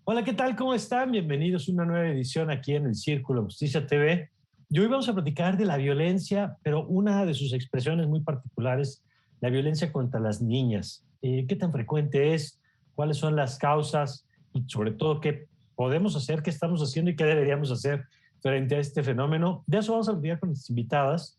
Hola, ¿qué tal? ¿Cómo están? Bienvenidos a una nueva edición aquí en el Círculo Justicia TV. Y hoy vamos a platicar de la violencia, pero una de sus expresiones muy particulares, la violencia contra las niñas. ¿Qué tan frecuente es? ¿Cuáles son las causas? Y sobre todo, ¿qué podemos hacer? ¿Qué estamos haciendo y qué deberíamos hacer frente a este fenómeno? De eso vamos a platicar con nuestras invitadas.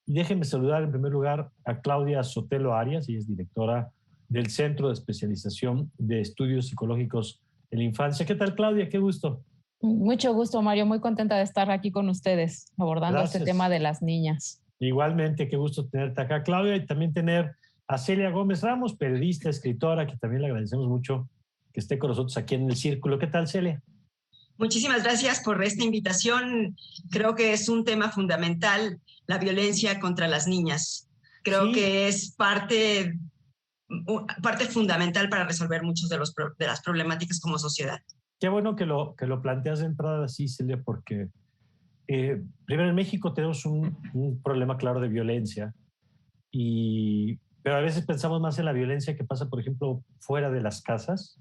Y déjenme saludar en primer lugar a Claudia Sotelo Arias, ella es directora del Centro de Especialización de Estudios Psicológicos en la Infancia. ¿Qué tal, Claudia? Qué gusto. Mucho gusto, Mario. Muy contenta de estar aquí con ustedes abordando este tema Gracias. de las niñas. Igualmente, qué gusto tenerte acá, Claudia, y también tener a Celia Gómez Ramos, periodista, escritora, que también le agradecemos mucho que esté con nosotros aquí en el Círculo. ¿Qué tal, Celia? Muchísimas gracias por esta invitación. Creo que es un tema fundamental, la violencia contra las niñas. Creo que es parte fundamental para resolver muchos de las problemáticas como sociedad. Qué bueno que lo planteas de entrada así, Celia, porque primero en México tenemos un problema claro de violencia, pero a veces pensamos más en la violencia que pasa, por ejemplo, fuera de las casas,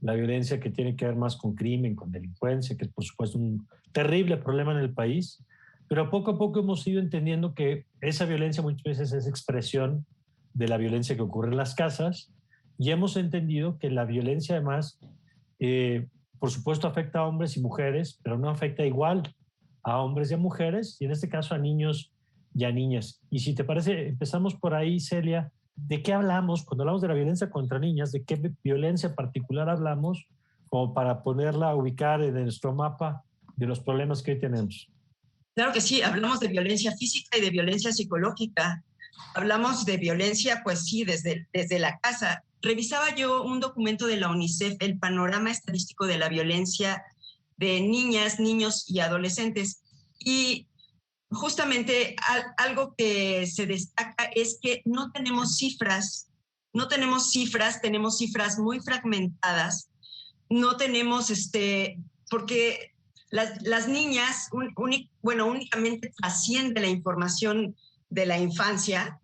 la violencia que tiene que ver más con crimen, con delincuencia, que es por supuesto un terrible problema en el país, pero poco a poco hemos ido entendiendo que esa violencia muchas veces es expresión de la violencia que ocurre en las casas, y hemos entendido que la violencia además, por supuesto, afecta a hombres y mujeres, pero no afecta igual a hombres y a mujeres, y en este caso a niños y a niñas. Y si te parece, empezamos por ahí, Celia. ¿De qué hablamos cuando hablamos de la violencia contra niñas? ¿De qué violencia particular hablamos? Como para poderla ubicar en nuestro mapa de los problemas que hoy tenemos. Claro que sí, hablamos de violencia física y de violencia psicológica. Hablamos de violencia, pues sí, desde la casa. Revisaba yo un documento de la UNICEF, el panorama estadístico de la violencia de niñas, niños y adolescentes. Y justamente algo que se destaca es que no tenemos cifras, tenemos cifras muy fragmentadas, no tenemos, porque las niñas, únicamente trasciende la información de la infancia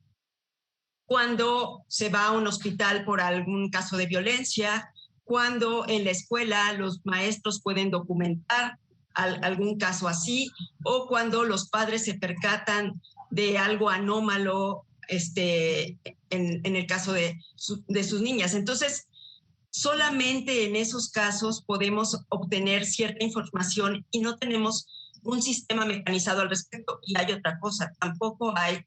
cuando se va a un hospital por algún caso de violencia, cuando en la escuela los maestros pueden documentar algún caso así, o cuando los padres se percatan de algo anómalo en el caso de sus niñas. Entonces, solamente en esos casos podemos obtener cierta información y no tenemos un sistema mecanizado al respecto. Y hay otra cosa, tampoco hay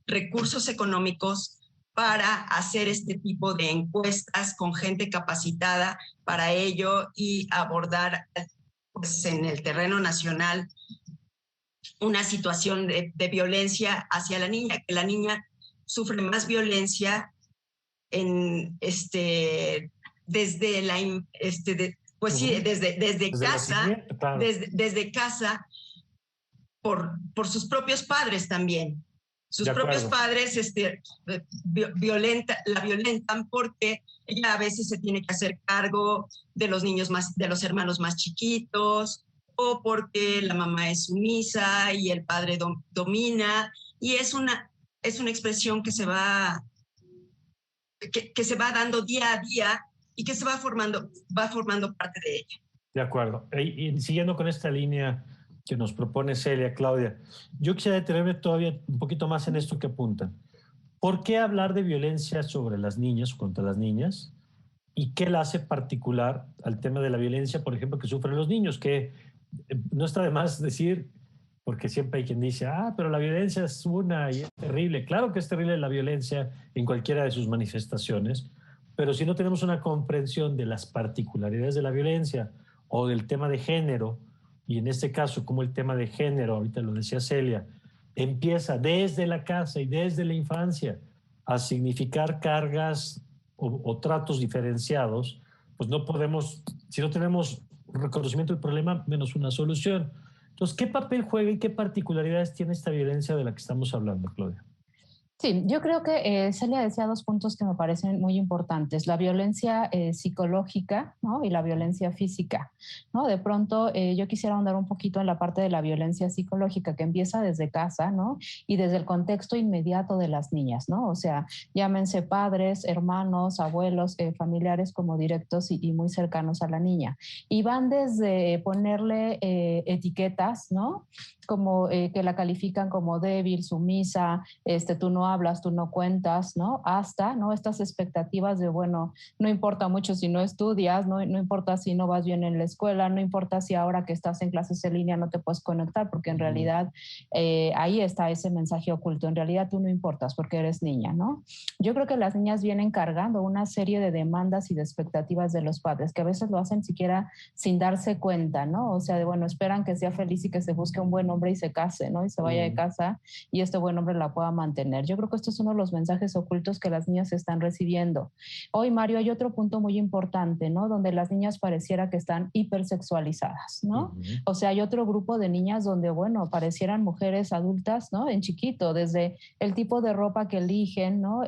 recursos económicos para hacer este tipo de encuestas con gente capacitada para ello y abordar, pues, en el terreno nacional una situación de violencia hacia la niña, que la niña sufre más violencia desde la pues sí, desde casa, claro. desde casa por sus propios padres también. Sus propios padres la violentan porque ella a veces se tiene que hacer cargo de los niños de los hermanos más chiquitos, o porque la mamá es sumisa y el padre domina, y es una expresión que se va dando día a día y que va formando parte de ella. De acuerdo. Y siguiendo con esta línea que nos propone Celia, Claudia, yo quisiera detenerme todavía un poquito más en esto que apuntan. ¿Por qué hablar de violencia sobre las niñas o contra las niñas? ¿Y qué la hace particular al tema de la violencia, por ejemplo, que sufren los niños? Que no está de más decir, porque siempre hay quien dice, pero la violencia es una y es terrible. Claro que es terrible la violencia en cualquiera de sus manifestaciones, pero si no tenemos una comprensión de las particularidades de la violencia o del tema de género, y en este caso, como el tema de género, ahorita lo decía Celia, empieza desde la casa y desde la infancia a significar cargas o tratos diferenciados, pues no podemos, si no tenemos reconocimiento del problema, menos una solución. Entonces, ¿qué papel juega y qué particularidades tiene esta violencia de la que estamos hablando, Claudia? Sí, yo creo que Celia decía dos puntos que me parecen muy importantes, la violencia psicológica, ¿no? Y la violencia física, ¿no? De pronto yo quisiera ahondar un poquito en la parte de la violencia psicológica que empieza desde casa, ¿no? Y desde el contexto inmediato de las niñas, ¿no? O sea, llámense padres, hermanos, abuelos, familiares como directos y muy cercanos a la niña. Y van desde ponerle etiquetas, ¿no? Como que la califican como débil, sumisa, tú no hablas, tú no cuentas, ¿no? Hasta, ¿no? Estas expectativas de, bueno, no importa mucho si no estudias, no importa si no vas bien en la escuela, no importa si ahora que estás en clases en línea no te puedes conectar, porque en realidad ahí está ese mensaje oculto. En realidad tú no importas porque eres niña, ¿no? Yo creo que las niñas vienen cargando una serie de demandas y de expectativas de los padres, que a veces lo hacen siquiera sin darse cuenta, ¿no? O sea, de, bueno, esperan que sea feliz y que se busque un buen hombre y se case, ¿no? Y se vaya de casa y este buen hombre la pueda mantener. Yo creo que esto es uno de los mensajes ocultos que las niñas están recibiendo. Hoy, Mario, hay otro punto muy importante, ¿no? Donde las niñas pareciera que están hipersexualizadas, ¿no? O sea, hay otro grupo de niñas donde, bueno, parecieran mujeres adultas, ¿no? En chiquito, desde el tipo de ropa que eligen, ¿no?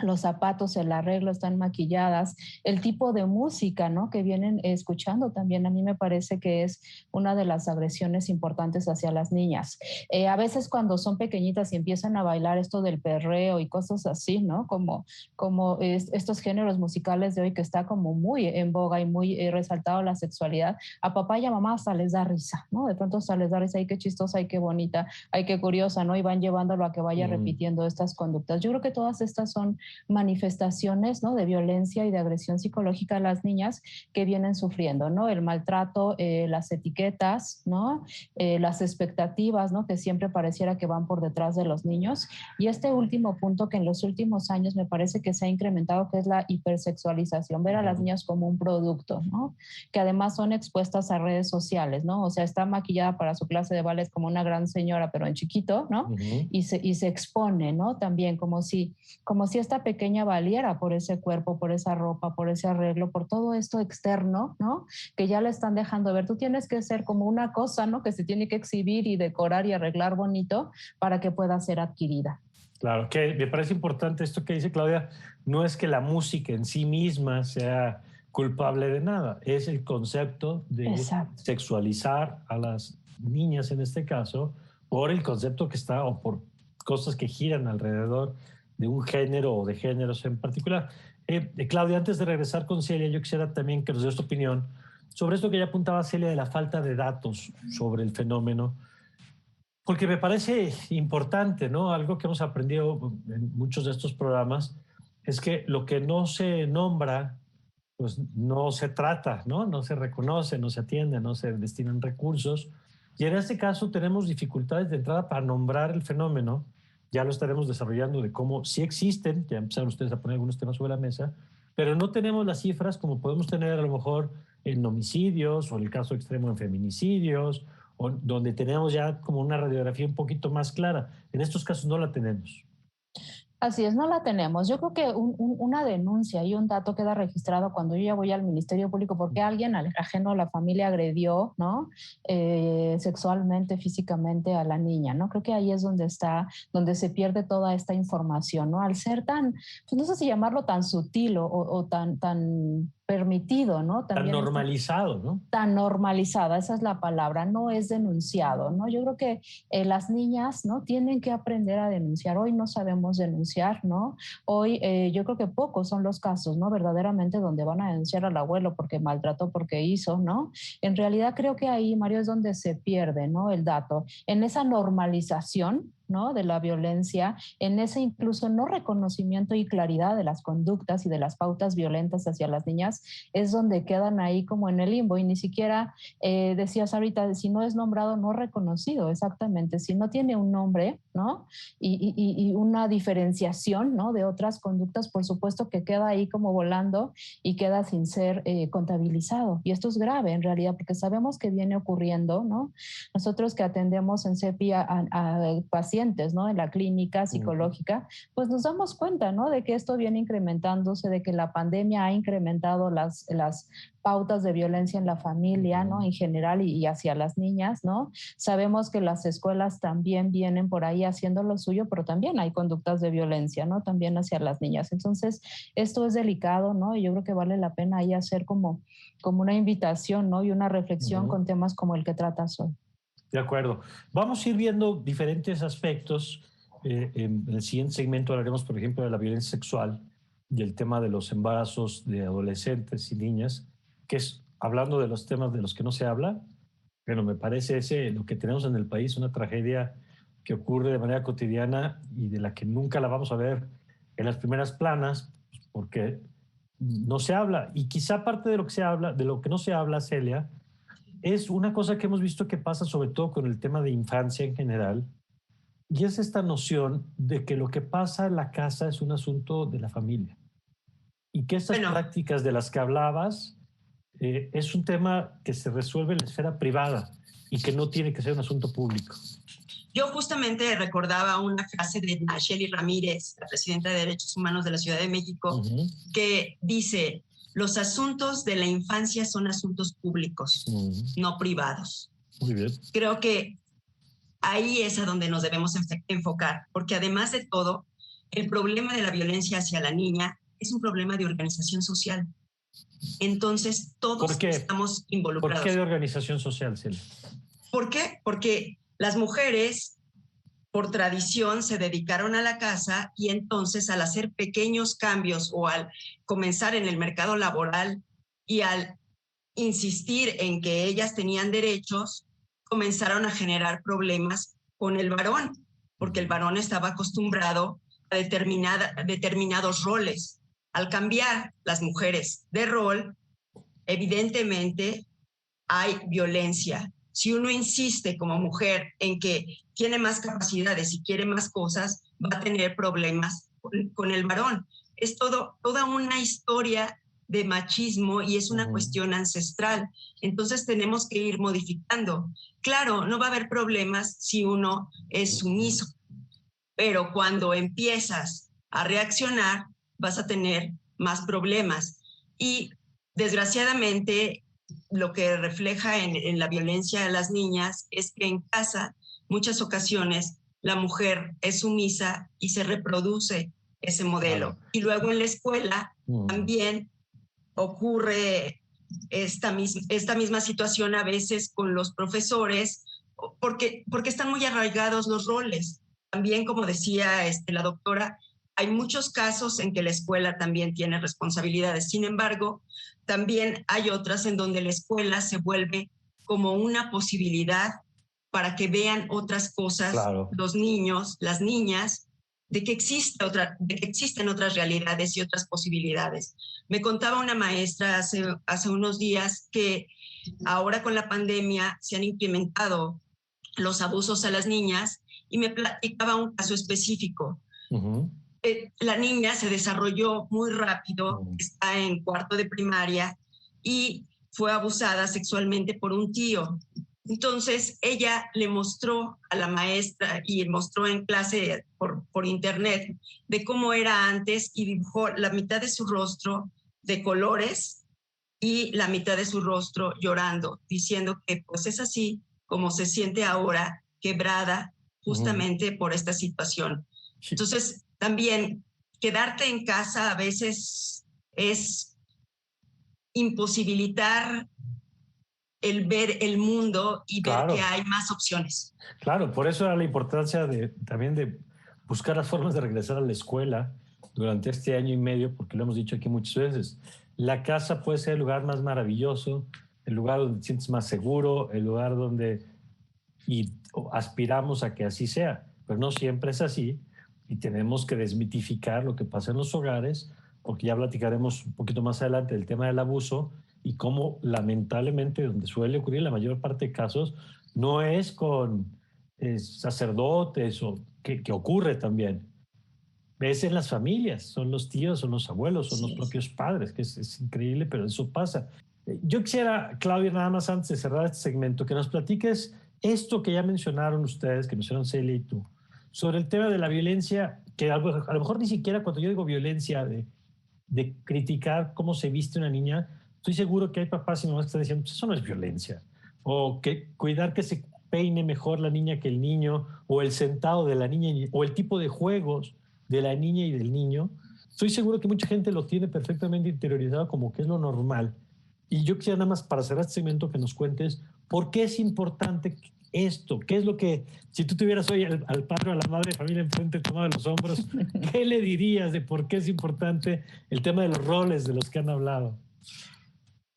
Los zapatos, el arreglo, están maquilladas, el tipo de música, ¿no? Que vienen escuchando también, a mí me parece que es una de las agresiones importantes hacia las niñas. A veces cuando son pequeñitas y empiezan a bailar esto del perreo y cosas así, ¿no? Como estos géneros musicales de hoy que está como muy en boga y muy resaltado la sexualidad, a papá y a mamá hasta les da risa, ¿no? De pronto hasta les da risa, ay, qué chistosa, ay, qué bonita, ay, qué curiosa, ¿no? Y van llevándolo a que vaya repitiendo estas conductas. Yo creo que todas estas son manifestaciones, ¿no? De violencia y de agresión psicológica a las niñas que vienen sufriendo, ¿no? El maltrato, las etiquetas, ¿no? Las expectativas, ¿no? Que siempre pareciera que van por detrás de los niños. Y este último punto que en los últimos años me parece que se ha incrementado, que es la hipersexualización, ver a las niñas como un producto, ¿no? Que además son expuestas a redes sociales, ¿no? O sea, está maquillada para su clase de ballet como una gran señora, pero en chiquito, ¿no? Y se expone, ¿no? También como si esta pequeña valiera por ese cuerpo, por esa ropa, por ese arreglo, por todo esto externo, ¿no? Que ya le están dejando ver. Tú tienes que ser como una cosa, ¿no? Que se tiene que exhibir y decorar y arreglar bonito para que pueda ser adquirida. Claro, que me parece importante esto que dice Claudia, no es que la música en sí misma sea culpable de nada, es el concepto de sexualizar a las niñas en este caso por el concepto que está o por cosas que giran alrededor de un género o de géneros en particular. Claudia, antes de regresar con Celia, yo quisiera también que nos des tu opinión sobre esto que ya apuntaba Celia de la falta de datos sobre el fenómeno, porque me parece importante, ¿no? Algo que hemos aprendido en muchos de estos programas es que lo que no se nombra, pues no se trata, ¿no? No se reconoce, no se atiende, no se destinan recursos. Y en este caso tenemos dificultades de entrada para nombrar el fenómeno. Ya lo estaremos desarrollando de cómo sí existen, ya empezaron ustedes a poner algunos temas sobre la mesa, pero no tenemos las cifras como podemos tener a lo mejor en homicidios o en el caso extremo en feminicidios, o donde tenemos ya como una radiografía un poquito más clara. En estos casos no la tenemos. Así es, no la tenemos. Yo creo que una denuncia y un dato queda registrado cuando yo ya voy al Ministerio Público porque alguien ajeno a la familia agredió, ¿no? Sexualmente, físicamente a la niña, ¿no? Creo que ahí es donde donde se pierde toda esta información, ¿no? Al ser tan, pues no sé si llamarlo tan sutil o tan permitido, ¿no? También tan normalizado, ¿no? Tan normalizada, esa es la palabra, no es denunciado, ¿no? Yo creo que las niñas, ¿no? Tienen que aprender a denunciar. Hoy no sabemos denunciar, ¿no? Hoy yo creo que pocos son los casos, ¿no? Verdaderamente donde van a denunciar al abuelo porque maltrató, porque hizo, ¿no? En realidad creo que ahí, Mario, es donde se pierde, ¿no? El dato. En esa normalización, ¿no? De la violencia, en ese incluso no reconocimiento y claridad de las conductas y de las pautas violentas hacia las niñas, es donde quedan ahí como en el limbo y ni siquiera decías ahorita, si no es nombrado, no reconocido, exactamente, si no tiene un nombre, ¿no? Y una diferenciación, ¿no? De otras conductas, por supuesto que queda ahí como volando y queda sin ser contabilizado. Y esto es grave en realidad porque sabemos que viene ocurriendo, ¿no? Nosotros que atendemos en CEPI a pacientes, ¿no? En la clínica psicológica, pues nos damos cuenta, ¿no? De que esto viene incrementándose, de que la pandemia ha incrementado las pautas de violencia en la familia, ¿no? En general y hacia las niñas, ¿no? Sabemos que las escuelas también vienen por ahí haciendo lo suyo, pero también hay conductas de violencia, ¿no? También hacia las niñas. Entonces, esto es delicado, ¿no? Y yo creo que vale la pena ahí hacer como una invitación, ¿no? Y una reflexión con temas como el que tratas hoy. De acuerdo. Vamos a ir viendo diferentes aspectos. En el siguiente segmento hablaremos, por ejemplo, de la violencia sexual y el tema de los embarazos de adolescentes y niñas, que es, hablando de los temas de los que no se habla, pero me parece lo que tenemos en el país, una tragedia que ocurre de manera cotidiana y de la que nunca la vamos a ver en las primeras planas, porque no se habla. Y quizá parte de lo que se habla, de lo que no se habla, Celia, es una cosa que hemos visto que pasa sobre todo con el tema de infancia en general, y es esta noción de que lo que pasa en la casa es un asunto de la familia. Y que estas prácticas de las que hablabas es un tema que se resuelve en la esfera privada y que no tiene que ser un asunto público. Yo justamente recordaba una frase de Nacheli Ramírez, la presidenta de Derechos Humanos de la Ciudad de México, que dice: los asuntos de la infancia son asuntos públicos, no privados. Muy bien. Creo que ahí es a donde nos debemos enfocar, porque además de todo, el problema de la violencia hacia la niña es un problema de organización social. Entonces, todos estamos involucrados. ¿Por qué de organización social, Celia? ¿Por qué? Porque las mujeres, por tradición, se dedicaron a la casa y entonces al hacer pequeños cambios o al comenzar en el mercado laboral y al insistir en que ellas tenían derechos, comenzaron a generar problemas con el varón, porque el varón estaba acostumbrado a determinados roles. Al cambiar las mujeres de rol, evidentemente hay violencia. Si uno insiste como mujer en que tiene más capacidades y quiere más cosas, va a tener problemas con el varón. Es toda una historia de machismo y es una cuestión ancestral. Entonces tenemos que ir modificando. Claro, no va a haber problemas si uno es sumiso, pero cuando empiezas a reaccionar, vas a tener más problemas. Y desgraciadamente, lo que refleja en la violencia a las niñas es que en casa, muchas ocasiones, la mujer es sumisa y se reproduce ese modelo. Claro. Y luego en la escuela también ocurre esta misma situación a veces con los profesores, porque están muy arraigados los roles. También, como decía la doctora, hay muchos casos en que la escuela también tiene responsabilidades. Sin embargo, también hay otras en donde la escuela se vuelve como una posibilidad para que vean otras cosas, claro, los niños, las niñas, de que existen otras realidades y otras posibilidades. Me contaba una maestra hace unos días que ahora con la pandemia se han incrementado los abusos a las niñas y me platicaba un caso específico. La niña se desarrolló muy rápido, está en cuarto de primaria y fue abusada sexualmente por un tío. Entonces ella le mostró a la maestra y mostró en clase por internet de cómo era antes y dibujó la mitad de su rostro de colores y la mitad de su rostro llorando, diciendo que pues es así como se siente ahora, quebrada justamente por esta situación. Entonces también quedarte en casa a veces es imposibilitar el ver el mundo y ver, claro, que hay más opciones. Claro, por eso era la importancia también de buscar las formas de regresar a la escuela durante este año y medio, porque lo hemos dicho aquí muchas veces. La casa puede ser el lugar más maravilloso, el lugar donde te sientes más seguro, el lugar donde aspiramos a que así sea, pero no siempre es así y tenemos que desmitificar lo que pasa en los hogares, porque ya platicaremos un poquito más adelante del tema del abuso y cómo lamentablemente donde suele ocurrir la mayor parte de casos no es con sacerdotes o que ocurre también. Es en las familias, son los tíos, son los abuelos, son los propios padres, que es increíble, pero eso pasa. Yo quisiera, Claudia, nada más antes de cerrar este segmento, que nos platiques esto que ya mencionaron ustedes, que mencionaron Celia y tú, sobre el tema de la violencia, que a lo mejor ni siquiera cuando yo digo violencia de criticar cómo se viste una niña, estoy seguro que hay papás y mamás que están diciendo, pues eso no es violencia. O que cuidar que se peine mejor la niña que el niño, o el sentado de la niña, o el tipo de juegos de la niña y del niño. Estoy seguro que mucha gente lo tiene perfectamente interiorizado como que es lo normal. Y yo quisiera nada más para cerrar este segmento que nos cuentes por qué es importante esto, qué es lo que, si tú tuvieras hoy al padre o a la madre de familia enfrente tomado de los hombros, ¿qué le dirías de por qué es importante el tema de los roles de los que han hablado?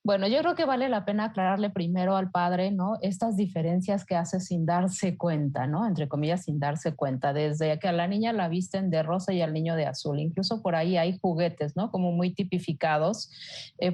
Bueno, yo creo que vale la pena aclararle primero al padre, ¿no? Estas diferencias que hace sin darse cuenta, ¿no? Entre comillas, sin darse cuenta, desde que a la niña la visten de rosa y al niño de azul. Incluso por ahí hay juguetes, ¿no? Como muy tipificados.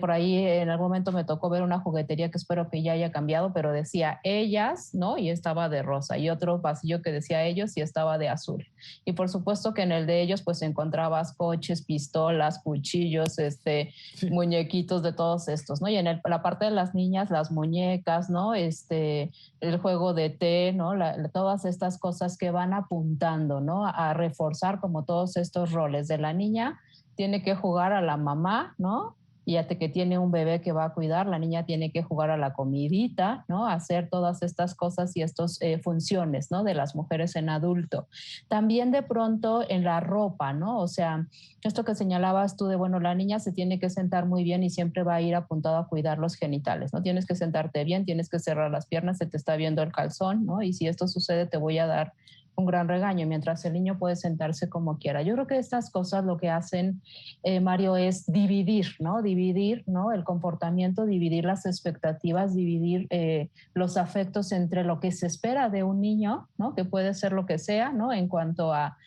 Por ahí en algún momento me tocó ver una juguetería que espero que ya haya cambiado, pero decía ellas, ¿no? Y estaba de rosa. Y otro pasillo que decía ellos y estaba de azul. Y por supuesto que en el de ellos, pues encontrabas coches, pistolas, cuchillos, sí, muñequitos de todos estos, ¿no? Y en la parte de las niñas, las muñecas, ¿no? El juego de té, ¿no? Todas estas cosas que van apuntando, ¿no? A reforzar como todos estos roles. De la niña tiene que jugar a la mamá, ¿no? Y hasta que tiene un bebé que va a cuidar, la niña tiene que jugar a la comidita, ¿no? Hacer todas estas cosas y estas funciones, ¿no? De las mujeres en adulto. También de pronto en la ropa, ¿no? O sea, esto que señalabas tú de, bueno, la niña se tiene que sentar muy bien y siempre va a ir apuntado a cuidar los genitales, ¿no? Tienes que sentarte bien, tienes que cerrar las piernas, se te está viendo el calzón, ¿no? Y si esto sucede te voy a dar un gran regaño, mientras el niño puede sentarse como quiera. Yo creo que estas cosas lo que hacen, Mario, es dividir, ¿no? Dividir, ¿no? El comportamiento, dividir las expectativas, dividir los afectos entre lo que se espera de un niño, ¿no? Que puede ser lo que sea, ¿no? En cuanto a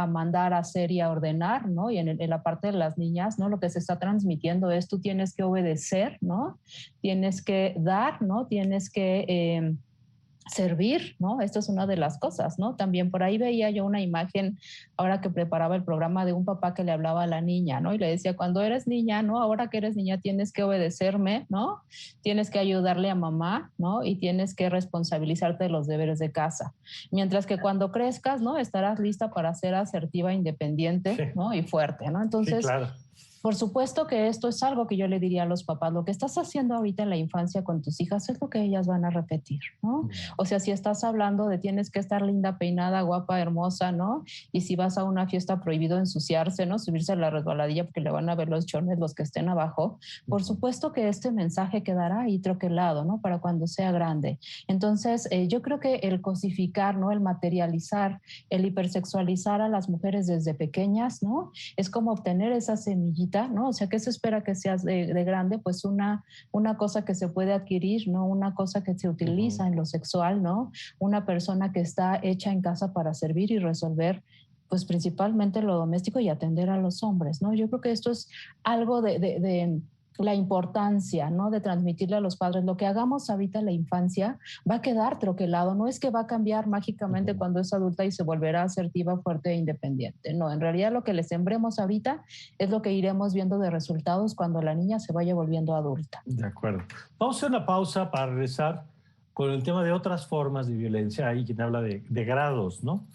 mandar, a hacer y a ordenar, ¿no? Y en la parte de las niñas, ¿no? Lo que se está transmitiendo es tú tienes que obedecer, ¿no? Tienes que dar, ¿no? Tienes que servir, ¿no? Esto es una de las cosas, ¿no? También por ahí veía yo una imagen, ahora que preparaba el programa, de un papá que le hablaba a la niña, ¿no? Y le decía, cuando eres niña, ¿no? Ahora que eres niña tienes que obedecerme, ¿no? Tienes que ayudarle a mamá, ¿no? Y tienes que responsabilizarte de los deberes de casa. Mientras que cuando crezcas, ¿no? Estarás lista para ser asertiva, independiente, sí, ¿no? Y fuerte, ¿no? Entonces, sí, claro. Por supuesto que esto es algo que yo le diría a los papás, lo que estás haciendo ahorita en la infancia con tus hijas es lo que ellas van a repetir, ¿no? O sea, si estás hablando de tienes que estar linda, peinada, guapa, hermosa, ¿no? Y si vas a una fiesta prohibido ensuciarse, ¿no? Subirse a la resbaladilla porque le van a ver los chones los que estén abajo. Por supuesto que este mensaje quedará ahí troquelado, ¿no? Para cuando sea grande. Entonces, yo creo que el cosificar, ¿no? El materializar, el hipersexualizar a las mujeres desde pequeñas, ¿no? Es como obtener esa semillita, ¿no? O sea, ¿qué se espera que seas de grande? Pues una cosa que se puede adquirir, ¿no? Una cosa que se utiliza en lo sexual, ¿no? Una persona que está hecha en casa para servir y resolver, pues principalmente lo doméstico y atender a los hombres, ¿no? Yo creo que esto es algo de la importancia, ¿no? De transmitirle a los padres. Lo que hagamos ahorita en la infancia va a quedar troquelado. No es que va a cambiar mágicamente cuando es adulta y se volverá asertiva, fuerte e independiente. No, en realidad lo que le sembremos ahorita es lo que iremos viendo de resultados cuando la niña se vaya volviendo adulta. De acuerdo. Vamos a hacer una pausa para regresar con el tema de otras formas de violencia. Hay quien habla de grados, ¿no?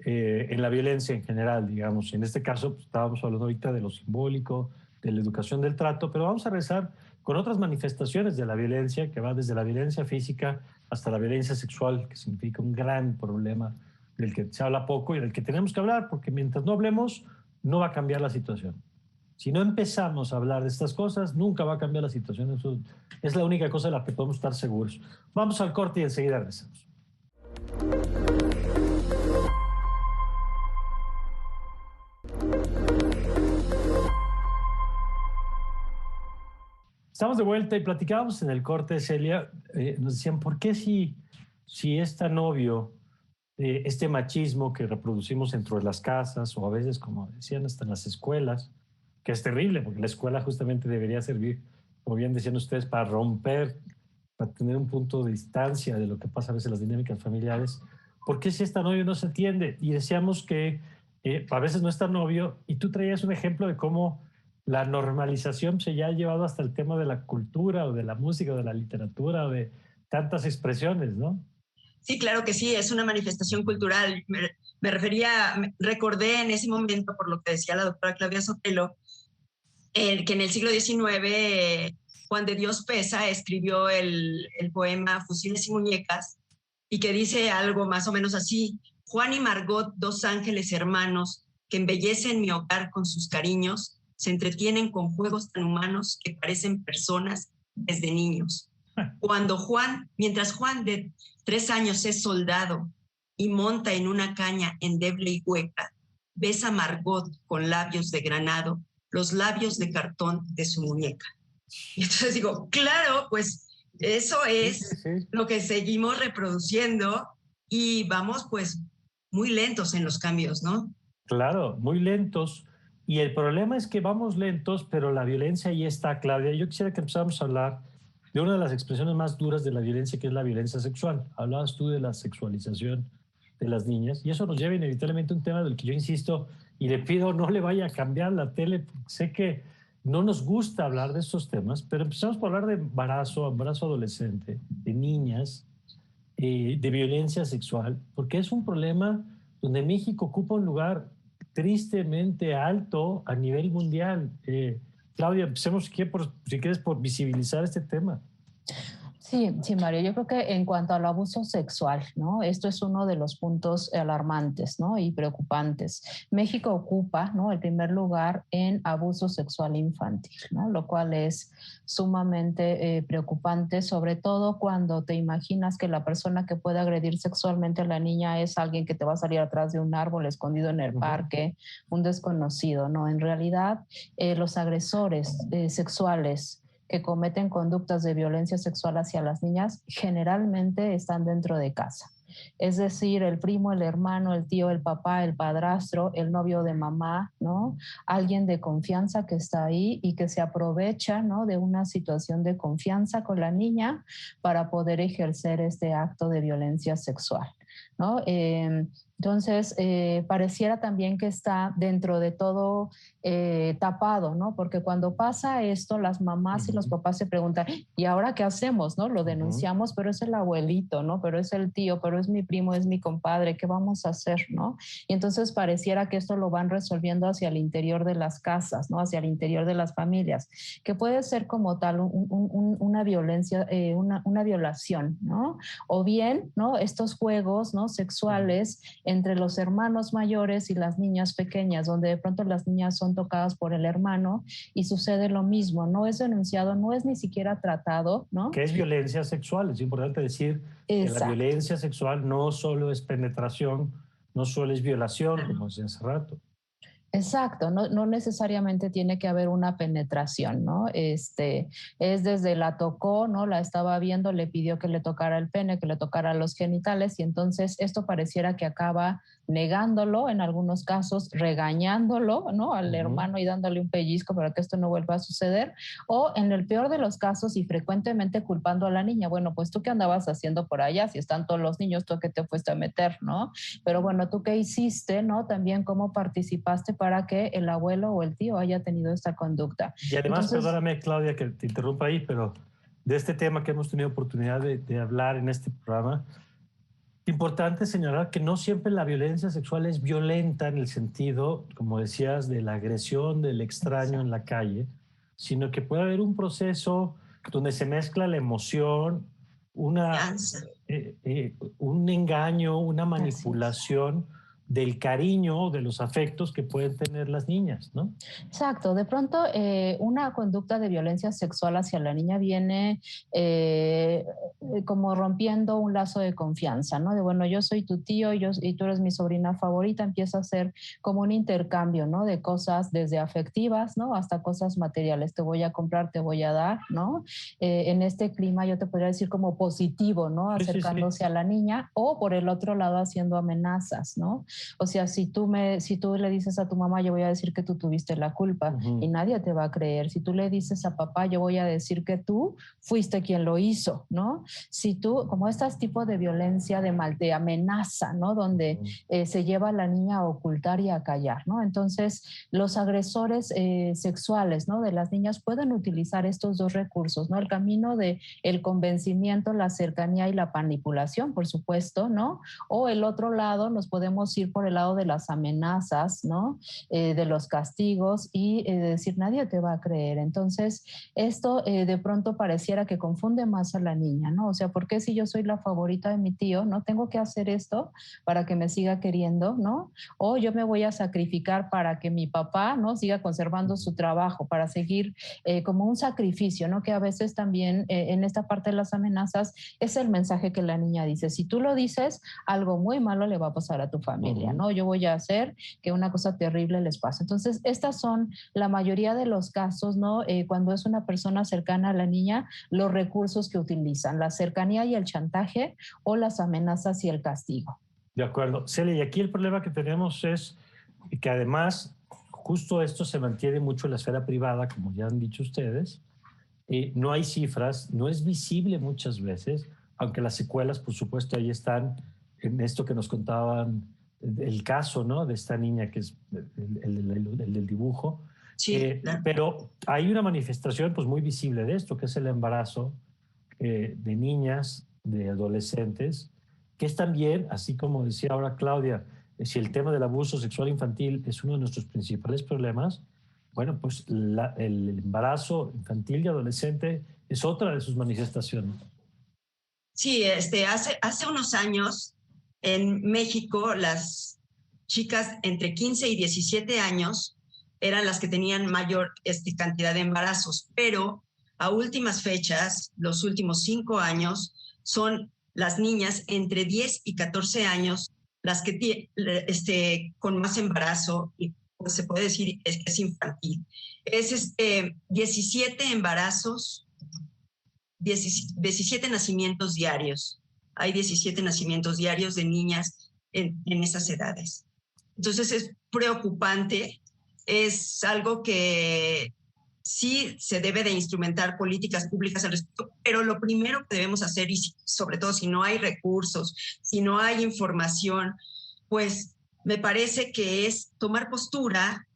En la violencia en general, digamos. En este caso, pues, estábamos hablando ahorita de lo simbólico, de la educación del trato, pero vamos a regresar con otras manifestaciones de la violencia, que va desde la violencia física hasta la violencia sexual, que significa un gran problema del que se habla poco y del que tenemos que hablar, porque mientras no hablemos, no va a cambiar la situación. Si no empezamos a hablar de estas cosas, nunca va a cambiar la situación. Eso es la única cosa de la que podemos estar seguros. Vamos al corte y enseguida regresamos. Estamos de vuelta y platicábamos en el corte, Celia, nos decían, ¿por qué si es tan obvio este machismo que reproducimos dentro de las casas o a veces, como decían, hasta en las escuelas, que es terrible, porque la escuela justamente debería servir, como bien decían ustedes, para romper, para tener un punto de distancia de lo que pasa a veces en las dinámicas familiares? ¿Por qué si es tan obvio no se atiende? Y decíamos que a veces no es tan obvio, y tú traías un ejemplo de cómo la normalización se ya ha llevado hasta el tema de la cultura o de la música o de la literatura o de tantas expresiones, ¿no? Sí, claro que sí, es una manifestación cultural. Recordé en ese momento, por lo que decía la doctora Claudia Sotelo, que en el siglo XIX Juan de Dios Pesa escribió el poema Fusiles y Muñecas, y que dice algo más o menos así: Juan y Margot, dos ángeles hermanos que embellecen mi hogar con sus cariños, se entretienen con juegos tan humanos que parecen personas desde niños. Mientras Juan de 3 años es soldado y monta en una caña endeble y hueca, besa a Margot con labios de granado, los labios de cartón de su muñeca. Y entonces digo, claro, pues eso es lo que seguimos reproduciendo, y vamos pues muy lentos en los cambios, ¿no? Claro, muy lentos. Y el problema es que vamos lentos, pero la violencia ahí está, Claudia. Yo quisiera que empezáramos a hablar de una de las expresiones más duras de la violencia, que es la violencia sexual. Hablabas tú de la sexualización de las niñas, y eso nos lleva inevitablemente a un tema del que yo insisto y le pido no le vaya a cambiar la tele, porque sé que no nos gusta hablar de estos temas, pero empezamos por hablar de embarazo adolescente, de niñas, de violencia sexual, porque es un problema donde México ocupa un lugar tristemente alto a nivel mundial. Claudia, empecemos si quieres por visibilizar este tema. Sí, María, yo creo que en cuanto al abuso sexual, ¿no? Esto es uno de los puntos alarmantes, ¿no? Y preocupantes. México ocupa, ¿no?, el primer lugar en abuso sexual infantil, ¿no? Lo cual es sumamente preocupante, sobre todo cuando te imaginas que la persona que puede agredir sexualmente a la niña es alguien que te va a salir atrás de un árbol escondido en el parque, un desconocido, ¿no? En realidad, los agresores sexuales que cometen conductas de violencia sexual hacia las niñas generalmente están dentro de casa. Es decir, el primo, el hermano, el tío, el papá, el padrastro, el novio de mamá, ¿no? Alguien de confianza que está ahí y que se aprovecha, ¿no?, de una situación de confianza con la niña para poder ejercer este acto de violencia sexual, ¿no? Entonces, pareciera también que está dentro de todo tapado, ¿no? Porque cuando pasa esto, las mamás y los papás se preguntan, ¿y ahora qué hacemos, no? Lo denunciamos, pero es el abuelito, ¿no? Pero es el tío, pero es mi primo, es mi compadre, ¿qué vamos a hacer, no? Y entonces pareciera que esto lo van resolviendo hacia el interior de las casas, ¿no? Hacia el interior de las familias, que puede ser como tal una violencia, una violación, ¿no? O bien, ¿no?, estos juegos, ¿no?, sexuales entre los hermanos mayores y las niñas pequeñas, donde de pronto las niñas son tocadas por el hermano y sucede lo mismo, no es denunciado, no es ni siquiera tratado, ¿no? Que es violencia sexual, es importante decir que la violencia sexual no solo es penetración, no solo es violación, como decía hace rato. Exacto, no necesariamente tiene que haber una penetración, ¿no? Es desde la tocó, ¿no? La estaba viendo, le pidió que le tocara el pene, que le tocara los genitales, y entonces esto pareciera que acaba negándolo, en algunos casos regañándolo, ¿no?, al hermano y dándole un pellizco para que esto no vuelva a suceder, o en el peor de los casos y frecuentemente culpando a la niña. Bueno, pues tú qué andabas haciendo por allá, si están todos los niños, tú a qué te fuiste a meter, ¿no? Pero bueno, tú qué hiciste, ¿no? También cómo participaste para que el abuelo o el tío haya tenido esta conducta. Y además, perdóname, Claudia, que te interrumpa ahí, pero de este tema que hemos tenido oportunidad de hablar en este programa, importante señalar que no siempre la violencia sexual es violenta en el sentido, como decías, de la agresión del extraño en la calle, sino que puede haber un proceso donde se mezcla la emoción, un engaño, una manipulación del cariño, de los afectos que pueden tener las niñas, ¿no? Exacto. De pronto, una conducta de violencia sexual hacia la niña viene como rompiendo un lazo de confianza, ¿no? De bueno, yo soy tu tío y tú eres mi sobrina favorita. Empieza a ser como un intercambio, ¿no?, de cosas desde afectivas, ¿no?, hasta cosas materiales. Te voy a comprar, te voy a dar, ¿no? En este clima yo te podría decir como positivo, ¿no?, acercándose a la niña, o por el otro lado haciendo amenazas, ¿no? O sea, si tú le dices a tu mamá, yo voy a decir que tú tuviste la culpa y nadie te va a creer. Si tú le dices a papá, yo voy a decir que tú fuiste quien lo hizo, ¿no? Si tú, como estos tipos de violencia, de amenaza, ¿no?, donde se lleva a la niña a ocultar y a callar, ¿no? Entonces, los agresores sexuales, ¿no?, de las niñas pueden utilizar estos dos recursos, ¿no? El camino de el convencimiento, la cercanía y la manipulación, por supuesto, ¿no? O el otro lado, nos podemos ir ir por el lado de las amenazas, ¿no? De los castigos y decir, nadie te va a creer. Entonces, esto de pronto pareciera que confunde más a la niña, ¿no? O sea, ¿por qué si yo soy la favorita de mi tío, no tengo que hacer esto para que me siga queriendo, ¿no? O yo me voy a sacrificar para que mi papá, ¿no? Siga conservando su trabajo, para seguir como un sacrificio, ¿no? Que a veces también en esta parte de las amenazas es el mensaje que la niña dice. Si tú lo dices, algo muy malo le va a pasar a tu familia, ¿no? Yo voy a hacer que una cosa terrible les pase. Entonces, estas son la mayoría de los casos, ¿no? Cuando es una persona cercana a la niña, los recursos que utilizan, la cercanía y el chantaje o las amenazas y el castigo. De acuerdo. Celia, y aquí el problema que tenemos es que además justo esto se mantiene mucho en la esfera privada, como ya han dicho ustedes. No hay cifras, no es visible muchas veces, aunque las secuelas, por supuesto, ahí están en esto que nos contaban, el caso, ¿no? De esta niña que es el del dibujo. Sí, claro. Pero hay una manifestación pues, muy visible de esto, que es el embarazo de niñas, de adolescentes, que es también, así como decía ahora Claudia, si el tema del abuso sexual infantil es uno de nuestros principales problemas, bueno, pues el embarazo infantil y adolescente es otra de sus manifestaciones. Sí, hace unos años en México las chicas entre 15 y 17 años eran las que tenían mayor cantidad de embarazos, pero a últimas fechas, los últimos 5 años, son las niñas entre 10 y 14 años las que con más embarazo, y pues se puede decir es infantil. Es 17 embarazos, 17 nacimientos diarios. Hay 17 nacimientos diarios de niñas en esas edades. Entonces es preocupante, es algo que sí se debe de instrumentar políticas públicas al respecto, pero lo primero que debemos hacer, y sobre todo si no hay recursos, si no hay información, pues me parece que es tomar postura,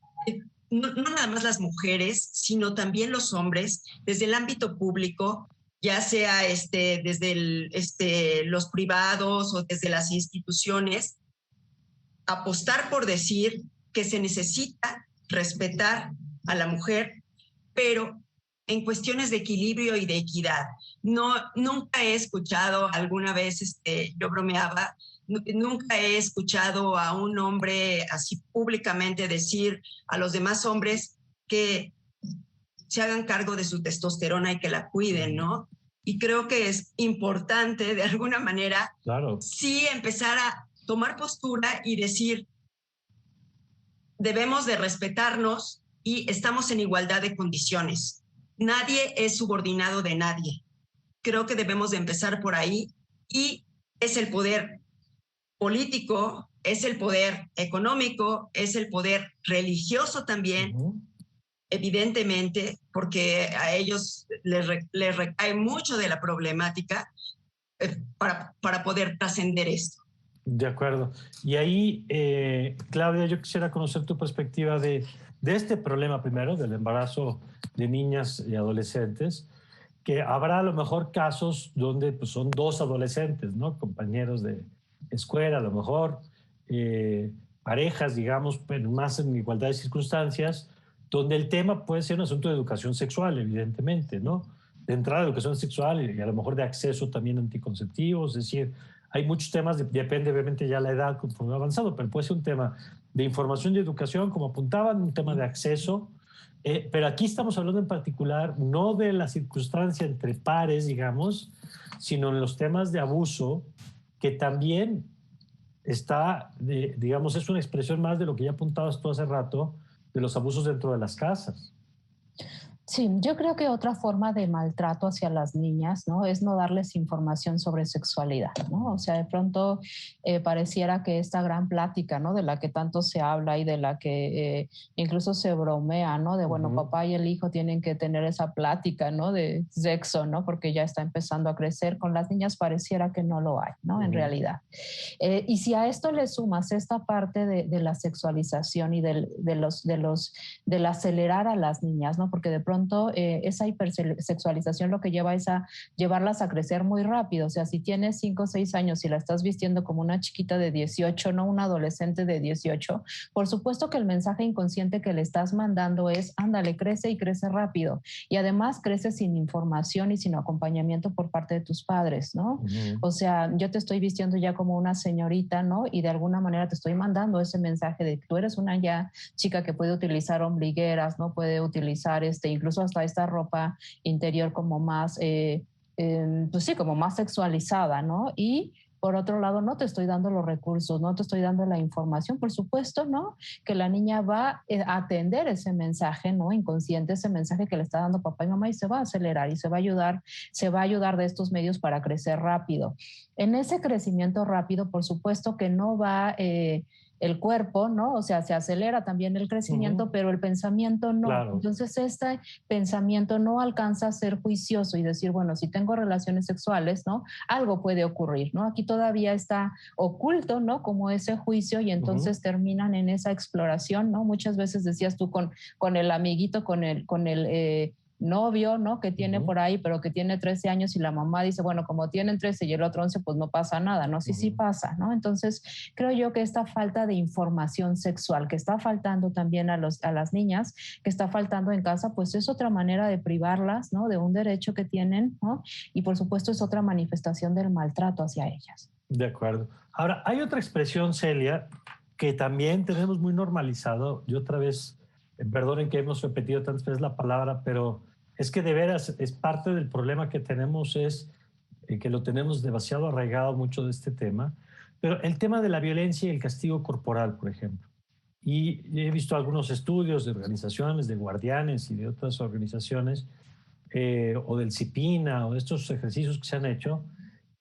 no nada más las mujeres, sino también los hombres, desde el ámbito público, ya sea desde los privados o desde las instituciones, apostar por decir que se necesita respetar a la mujer, pero en cuestiones de equilibrio y de equidad. Nunca he escuchado, alguna vez yo bromeaba, nunca he escuchado a un hombre así públicamente decir a los demás hombres que se hagan cargo de su testosterona y que la cuiden, ¿no? Y creo que es importante, de alguna manera, claro, sí empezar a tomar postura y decir, debemos de respetarnos y estamos en igualdad de condiciones. Nadie es subordinado de nadie. Creo que debemos de empezar por ahí, y es el poder político, es el poder económico, es el poder religioso también, evidentemente, porque a ellos les recae mucho de la problemática para poder trascender esto. De acuerdo. Y ahí, Claudia, yo quisiera conocer tu perspectiva de este problema primero, del embarazo de niñas y adolescentes, que habrá a lo mejor casos donde pues, son dos adolescentes, ¿no? Compañeros de escuela, a lo mejor, parejas, digamos, pero más en igualdad de circunstancias, donde el tema puede ser un asunto de educación sexual, evidentemente, ¿no? De entrada de educación sexual y a lo mejor de acceso también a anticonceptivos, es decir, hay muchos temas, depende obviamente ya la edad conforme ha avanzado, pero puede ser un tema de información y educación, como apuntaban, un tema de acceso, pero aquí estamos hablando en particular no de la circunstancia entre pares, digamos, sino en los temas de abuso, que también está, digamos, es una expresión más de lo que ya apuntabas tú hace rato, de los abusos dentro de las casas. Sí, yo creo que otra forma de maltrato hacia las niñas, ¿no? Es no darles información sobre sexualidad, ¿no? O sea, de pronto pareciera que esta gran plática, ¿no? De la que tanto se habla y de la que incluso se bromea, ¿no? De, bueno, papá y el hijo tienen que tener esa plática, ¿no? De sexo, ¿no? Porque ya está empezando a crecer. Con las niñas pareciera que no lo hay, ¿no? En realidad. Y si a esto le sumas esta parte de la sexualización y del acelerar a las niñas, ¿no? Porque de pronto pronto esa hipersexualización lo que lleva es a llevarlas a crecer muy rápido. O sea, si tienes 5 o 6 años y la estás vistiendo como una chiquita de 18, no una adolescente de 18, por supuesto que el mensaje inconsciente que le estás mandando es, ándale, crece y crece rápido. Y además crece sin información y sin acompañamiento por parte de tus padres, ¿no? O sea, yo te estoy vistiendo ya como una señorita, ¿no? Y de alguna manera te estoy mandando ese mensaje de que tú eres una ya chica que puede utilizar ombligueras, ¿no? Puede utilizar incluso hasta esta ropa interior como más, pues sí, como más sexualizada, ¿no? Y por otro lado, no te estoy dando los recursos, no te estoy dando la información, por supuesto, ¿no? Que la niña va a atender ese mensaje, ¿no? Inconsciente, ese mensaje que le está dando papá y mamá, y se va a acelerar y se va a ayudar de estos medios para crecer rápido. En ese crecimiento rápido, por supuesto que no va el cuerpo, ¿no? O sea, se acelera también el crecimiento, pero el pensamiento no. Claro. Entonces, este pensamiento no alcanza a ser juicioso y decir, bueno, si tengo relaciones sexuales, ¿no? Algo puede ocurrir, ¿no? Aquí todavía está oculto, ¿no? Como ese juicio y entonces terminan en esa exploración, ¿no? Muchas veces decías tú con el amiguito, con el novio, ¿no? Que tiene por ahí, pero que tiene 13 años y la mamá dice, bueno, como tienen 13 y el otro 11, pues no pasa nada, ¿no? Sí, sí pasa, ¿no? Entonces, creo yo que esta falta de información sexual que está faltando también a las niñas, que está faltando en casa, pues es otra manera de privarlas, ¿no? De un derecho que tienen, ¿no? Y por supuesto es otra manifestación del maltrato hacia ellas. De acuerdo. Ahora, hay otra expresión, Celia, que también tenemos muy normalizado, y otra vez, perdonen que hemos repetido tantas veces la palabra, pero es que de veras es parte del problema que tenemos, es que lo tenemos demasiado arraigado mucho de este tema, pero el tema de la violencia y el castigo corporal, por ejemplo. Y he visto algunos estudios de organizaciones, de guardianes y de otras organizaciones, o del CIPINA, o de estos ejercicios que se han hecho,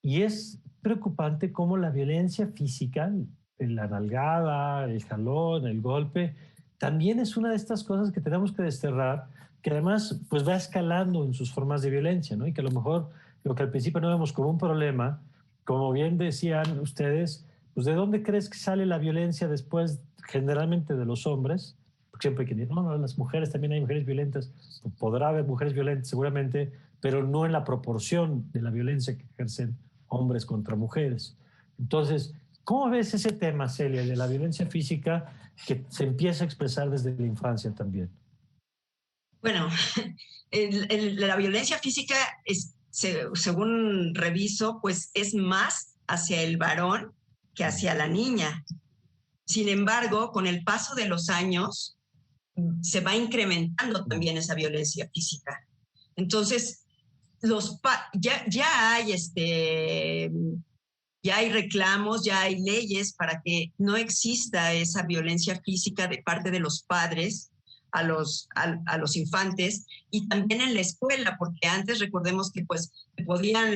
y es preocupante cómo la violencia física, la nalgada, el jalón, el golpe, también es una de estas cosas que tenemos que desterrar, que además pues va escalando en sus formas de violencia, ¿no? Y que a lo mejor lo que al principio no vemos como un problema, como bien decían ustedes, pues ¿de dónde crees que sale la violencia después generalmente de los hombres? Porque siempre hay que decir, no, las mujeres, también hay mujeres violentas. Podrá haber mujeres violentas seguramente, pero no en la proporción de la violencia que ejercen hombres contra mujeres. Entonces, ¿cómo ves ese tema, Celia, de la violencia física que se empieza a expresar desde la infancia también? Bueno, la violencia física, según reviso, pues es más hacia el varón que hacia la niña. Sin embargo, con el paso de los años, se va incrementando también esa violencia física. Entonces, ya hay reclamos, ya hay leyes para que no exista esa violencia física de parte de los padres a los infantes, y también en la escuela, porque antes recordemos que pues podían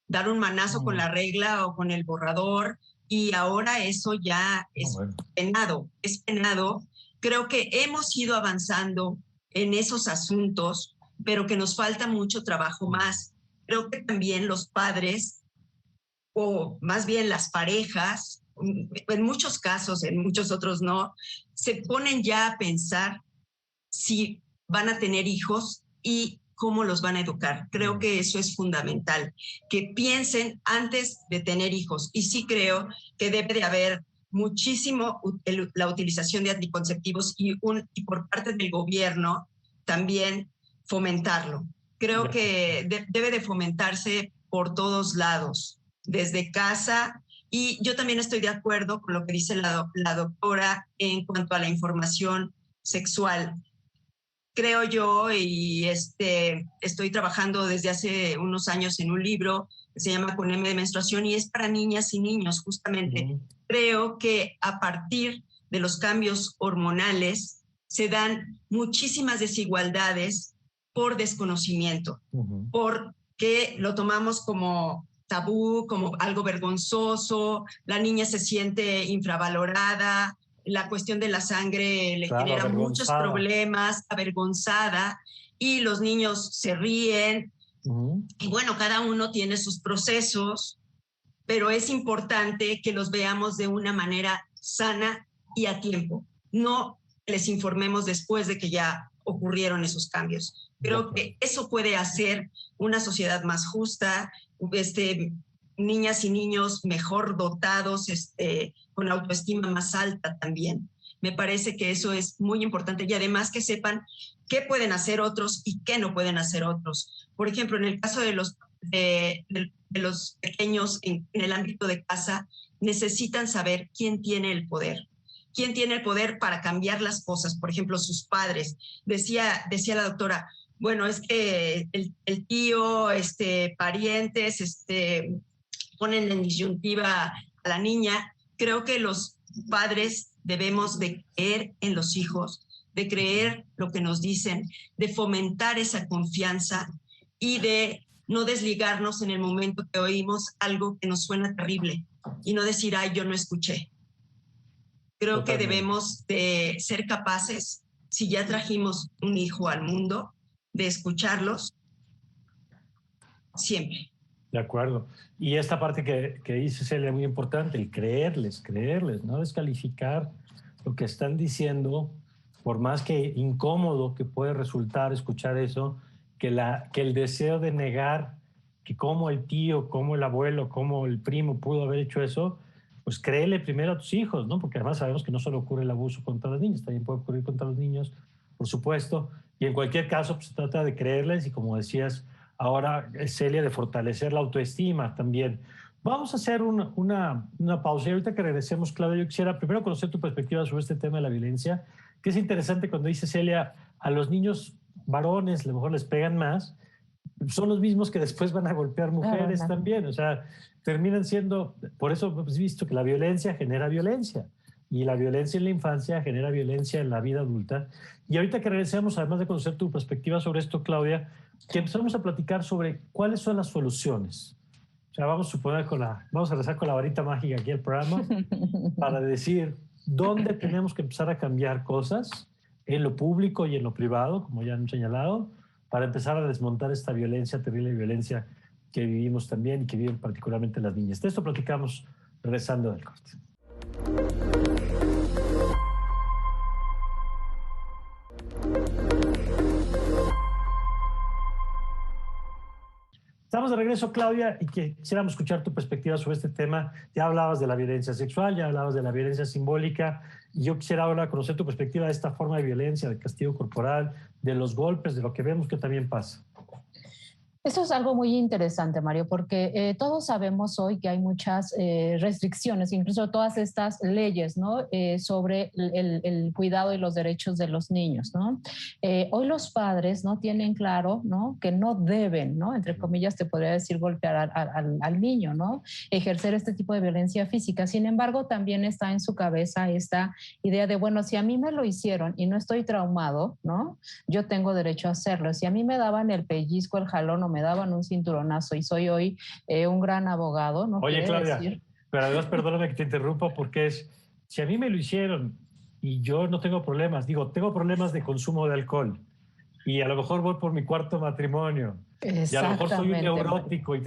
dar un manazo con la regla o con el borrador, y ahora eso ya es penado, es penado. Creo que hemos ido avanzando en esos asuntos, pero que nos falta mucho trabajo más. Creo que también los padres, o más bien las parejas, en muchos casos, en muchos otros no, se ponen ya a pensar si van a tener hijos y cómo los van a educar. Creo que eso es fundamental, que piensen antes de tener hijos. Y sí creo que debe de haber muchísimo la utilización de anticonceptivos y por parte del gobierno también fomentarlo. Creo que debe de fomentarse por todos lados, desde casa. Y yo también estoy de acuerdo con lo que dice la doctora en cuanto a la información sexual. Creo yo, y estoy trabajando desde hace unos años en un libro que se llama Con M de menstruación, y es para niñas y niños, justamente. Creo que a partir de los cambios hormonales se dan muchísimas desigualdades por desconocimiento, porque lo tomamos como tabú, como algo vergonzoso, la niña se siente infravalorada, la cuestión de la sangre le genera muchos problemas, avergonzada, y los niños se ríen. Y bueno, cada uno tiene sus procesos, pero es importante que los veamos de una manera sana y a tiempo. No les informemos después de que ya ocurrieron esos cambios. Creo que eso puede hacer una sociedad más justa, niñas y niños mejor dotados, con autoestima más alta también. Me parece que eso es muy importante y además que sepan qué pueden hacer otros y qué no pueden hacer otros. Por ejemplo, en el caso de los pequeños en el ámbito de casa, necesitan saber quién tiene el poder. ¿Quién tiene el poder para cambiar las cosas? Por ejemplo, sus padres. Decía la doctora, bueno, es que el tío, parientes, ponen en disyuntiva a la niña. Creo que los padres debemos de creer en los hijos, de creer lo que nos dicen, de fomentar esa confianza y de no desligarnos en el momento que oímos algo que nos suena terrible y no decir, ay, yo no escuché. Creo Totalmente. Que debemos de ser capaces, si ya trajimos un hijo al mundo, de escucharlos siempre. De acuerdo. Y esta parte que dice Celia es muy importante, el creerles, no descalificar lo que están diciendo, por más que incómodo que puede resultar escuchar eso, que el deseo de negar que como el tío, como el abuelo, como el primo pudo haber hecho eso, pues créele primero a tus hijos, ¿no? Porque además sabemos que no solo ocurre el abuso contra las niñas, también puede ocurrir contra los niños, por supuesto. Y en cualquier caso, pues se trata de creerles y, como decías ahora, Celia, de fortalecer la autoestima también. Vamos a hacer una pausa y ahorita que regresemos, Claudia, yo quisiera primero conocer tu perspectiva sobre este tema de la violencia, que es interesante cuando dice Celia, a los niños varones a lo mejor les pegan más, son los mismos que después van a golpear mujeres también, o sea, terminan siendo, por eso hemos visto que la violencia genera violencia, y la violencia en la infancia genera violencia en la vida adulta. Y ahorita que regresemos, además de conocer tu perspectiva sobre esto, Claudia, que empezamos a platicar sobre cuáles son las soluciones. O sea, vamos a rezar con la varita mágica aquí al programa para decir dónde tenemos que empezar a cambiar cosas en lo público y en lo privado, como ya han señalado, para empezar a desmontar esta violencia, terrible violencia que vivimos también y que viven particularmente las niñas. De esto platicamos regresando del corte. Estamos de regreso, Claudia, y quisiéramos escuchar tu perspectiva sobre este tema. Ya hablabas de la violencia sexual, ya hablabas de la violencia simbólica, y yo quisiera ahora conocer tu perspectiva de esta forma de violencia, del castigo corporal, de los golpes, de lo que vemos que también pasa. Eso es algo muy interesante, Mario, porque todos sabemos hoy que hay muchas restricciones, incluso todas estas leyes, ¿no? Sobre el cuidado y los derechos de los niños, ¿no? Hoy los padres no tienen claro, ¿no? Que no deben, ¿no? Entre comillas, te podría decir golpear al niño, ¿no? Ejercer este tipo de violencia física. Sin embargo, también está en su cabeza esta idea de, bueno, si a mí me lo hicieron y no estoy traumado, ¿no? Yo tengo derecho a hacerlo. Si a mí me daban el pellizco, el jalón o me daban un cinturonazo y soy hoy un gran abogado, ¿no? Oye, Claudia, pero además perdóname que te interrumpa porque si a mí me lo hicieron y yo no tengo problemas, tengo problemas de consumo de alcohol y a lo mejor voy por mi cuarto matrimonio y a lo mejor soy un neurótico y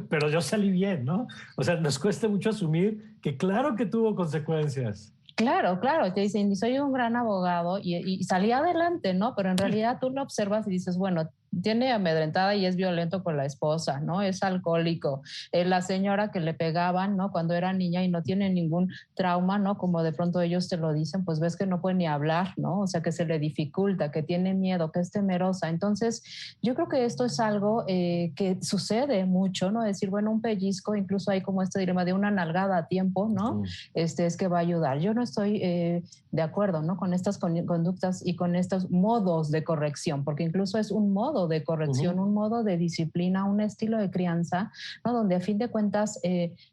pero yo salí bien, ¿no? O sea, nos cuesta mucho asumir que claro que tuvo consecuencias. Claro, te dicen, soy un gran abogado y salí adelante, ¿no? Pero en realidad tú lo observas y dices, bueno, tiene amedrentada y es violento con la esposa, ¿no? Es alcohólico. La señora que le pegaban, ¿no? Cuando era niña y no tiene ningún trauma, ¿no? Como de pronto ellos te lo dicen, pues ves que no puede ni hablar, ¿no? O sea, que se le dificulta, que tiene miedo, que es temerosa. Entonces, yo creo que esto es algo que sucede mucho, ¿no? Decir, bueno, un pellizco, incluso hay como este dilema de una nalgada a tiempo, ¿no? Es que va a ayudar. Yo no estoy de acuerdo, ¿no? Con estas conductas y con estos modos de corrección, porque incluso es un modo de corrección, un modo de disciplina, un estilo de crianza, ¿no? Donde a fin de cuentas